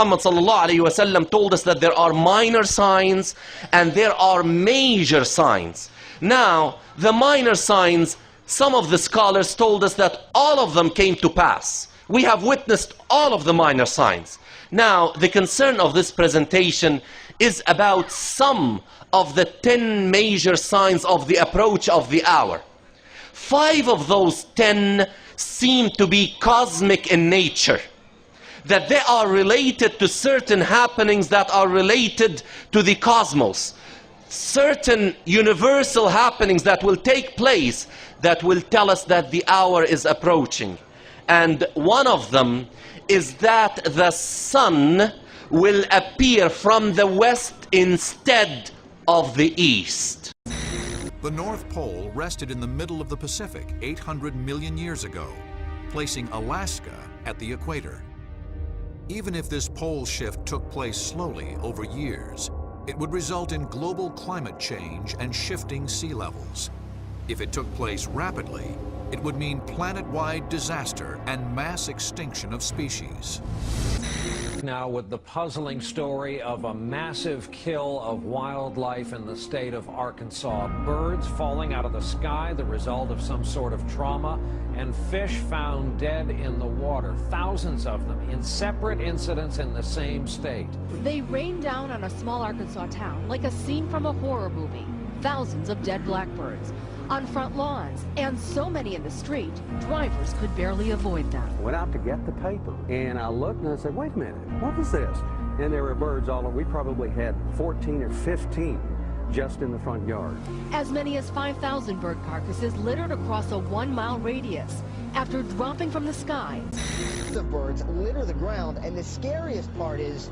Muhammad sallallahu alayhi wasallam told us that there are minor signs and there are major signs. Now, the minor signs, some of the scholars told us that all of them came to pass. We have witnessed all of the minor signs. Now, the concern of this presentation is about some of the 10 major signs of the approach of the hour. 5 of those 10 seem to be cosmic in nature, that they are related to certain happenings that are related to the cosmos, certain universal happenings that will take place that will tell us that the hour is approaching. And one of them is that the sun will appear from the west instead of the east. The North Pole rested in the middle of the Pacific 800 million years ago, placing Alaska at the equator. Even if this pole shift took place slowly over years, it would result in global climate change and shifting sea levels. If it took place rapidly, it would mean planet-wide disaster and mass extinction of species. Now with the puzzling story of a massive kill of wildlife in the state of Arkansas. Birds falling out of the sky, the result of some sort of trauma, and fish found dead in the water, thousands of them, in separate incidents in the same state. They rained down on a small Arkansas town like a scene from a horror movie. Thousands of dead blackbirds on front lawns, and so many in the street, drivers could barely avoid them. I went out to get the paper, and I looked and I said, wait a minute, what is this? And there were birds all over. We probably had 14 or 15 just in the front yard. As many as 5,000 bird carcasses littered across a 1-mile radius after dropping from the sky. The birds litter the ground, and the scariest part is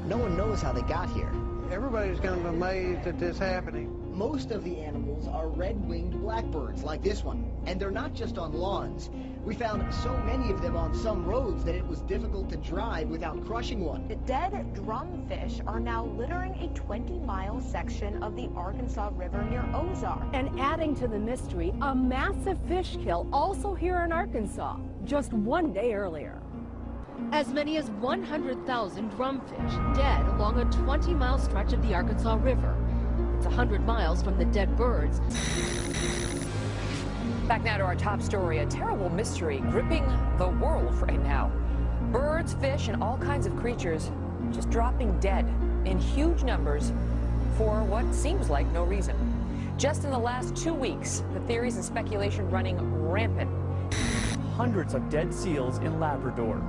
no one knows how they got here. Everybody's kind of amazed at this happening. Most of the animals are red-winged blackbirds like this one, and they're not just on lawns. We found so many of them on some roads that it was difficult to drive without crushing one. The dead drumfish are now littering a 20-mile section of the Arkansas River near Ozark. And adding to the mystery, a massive fish kill also here in Arkansas, just one day earlier. As many as 100,000 drumfish dead along a 20-mile stretch of the Arkansas River. It's 100 miles from the dead birds. Back now to our top story, a terrible mystery gripping the world right now. Birds, fish, and all kinds of creatures just dropping dead in huge numbers for what seems like no reason. Just in the last 2 weeks, the theories and speculation running rampant. Hundreds of dead seals in Labrador.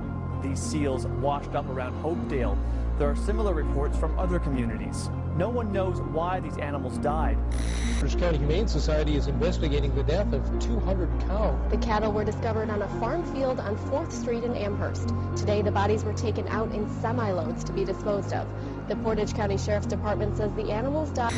These seals washed up around Hopedale. There are similar reports from other communities. No one knows why these animals died. British County Humane Society is investigating the death of 200 cows. The cattle were discovered on a farm field on 4th Street in Amherst. Today, the bodies were taken out in semi-loads to be disposed of. The Portage County Sheriff's Department says the animals died.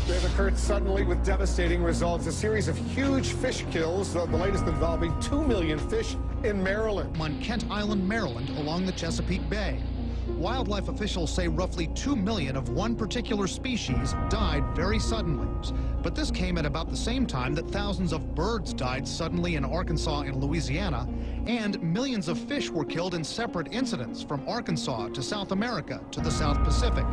They've occurred suddenly with devastating results. A series of huge fish kills, the latest involving 2 million fish in Maryland. On Kent Island, Maryland, along the Chesapeake Bay. Wildlife officials say roughly 2 million of one particular species died very suddenly. But this came at about the same time that thousands of birds died suddenly in Arkansas and Louisiana, and millions of fish were killed in separate incidents from Arkansas to South America to the South Pacific.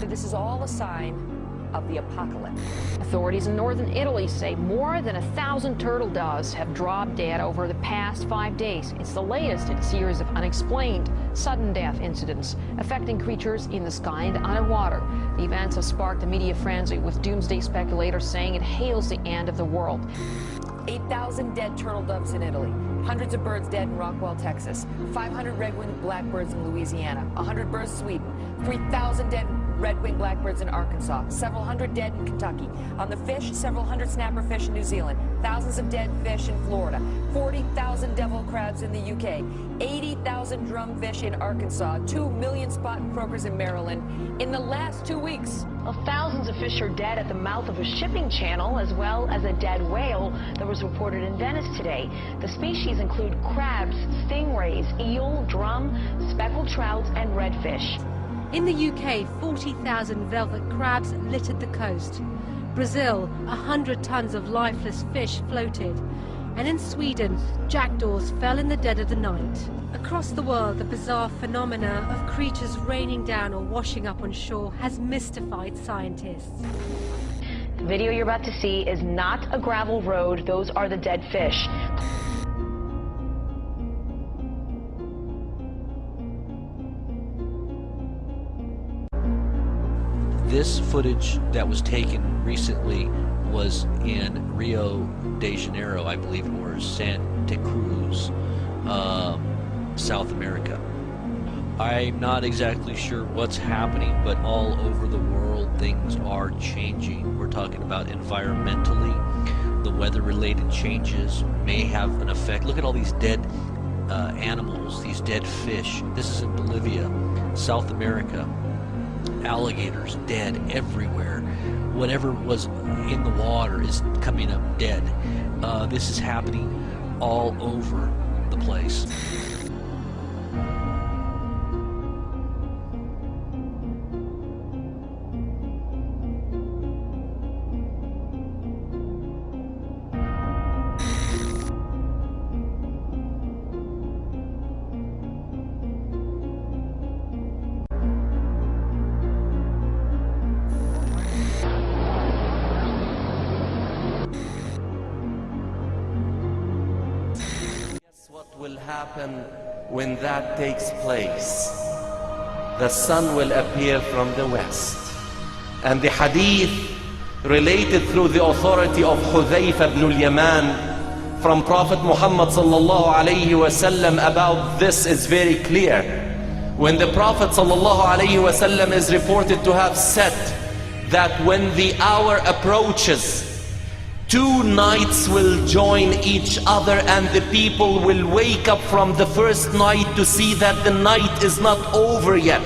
This is all a sign of the apocalypse. Authorities in northern Italy say more than 1,000 turtle doves have dropped dead over the past 5 days. It's the latest in a series of unexplained sudden death incidents affecting creatures in the sky and underwater. The events have sparked a media frenzy, with doomsday speculators saying it hails the end of the world. 8,000 dead turtle doves in Italy, hundreds of birds dead in Rockwell, Texas, 500 red-winged blackbirds in Louisiana, 100 birds in Sweden, 3,000 dead red-winged blackbirds in Arkansas, several hundred dead in Kentucky. On the fish, several hundred snapper fish in New Zealand, thousands of dead fish in Florida, 40,000 devil crabs in the UK, 80,000 drumfish in Arkansas, 2 million spotted croakers in Maryland. In the last 2 weeks, Well, thousands of fish are dead at the mouth of a shipping channel, as well as a dead whale that was reported in Venice today. The species include crabs, stingrays, eel, drum, speckled trouts, and redfish. In the UK, 40,000 velvet crabs littered the coast. Brazil, 100 tons of lifeless fish floated. And in Sweden, jackdaws fell in the dead of the night. Across the world, the bizarre phenomena of creatures raining down or washing up on shore has mystified scientists. The video you're about to see is not a gravel road. Those are the dead fish. This footage that was taken recently was in Rio de Janeiro, I believe, or Santa Cruz, South America. I'm not exactly sure what's happening, but all over the world things are changing. We're talking about environmentally, the weather-related changes may have an effect. Look at all these dead animals, these dead fish. This is in Bolivia, South America. Alligators dead everywhere. Whatever was in the water is coming up dead. This is happening all over the place. Will happen when that takes place. The sun will appear from the west. And the hadith related through the authority of Hudhayfa ibn al-Yaman from Prophet Muhammad sallallahu alayhi wasallam about this is very clear. When the Prophet sallallahu alayhi wasallam is reported to have said that when the hour approaches, two nights will join each other and the people will wake up from the first night to see that the night is not over yet.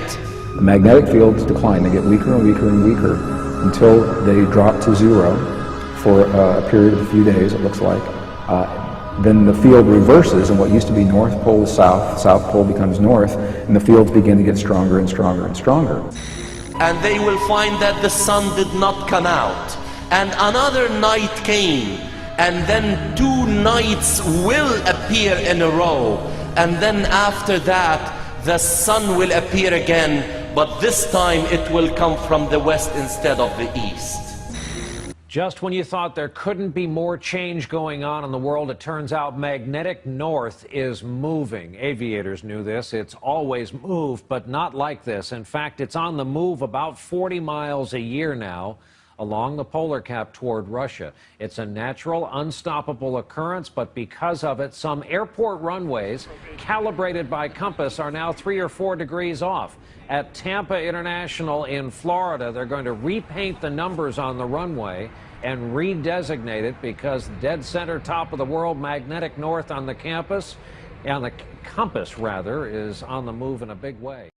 The magnetic fields decline. They get weaker and weaker and weaker until they drop to zero for a period of a few days, it looks like. Then the field reverses, and what used to be North Pole is South, South Pole becomes North, and the fields begin to get stronger and stronger and stronger. And they will find that the sun did not come out. And another night came, and then two nights will appear in a row, and then after that the sun will appear again, but this time it will come from the west instead of the east. Just when you thought there couldn't be more change going on in the world, it turns out magnetic north is moving. Aviators knew this. It's always moved, but not like this. In fact, it's on the move about 40 miles a year now, along the polar cap toward Russia. It's a natural, unstoppable occurrence, but because of it, some airport runways calibrated by compass are now 3 or 4 degrees off. At Tampa International in Florida, they're going to repaint the numbers on the runway and redesignate it because dead center top of the world, magnetic north on the campus, on the compass rather, is on the move in a big way.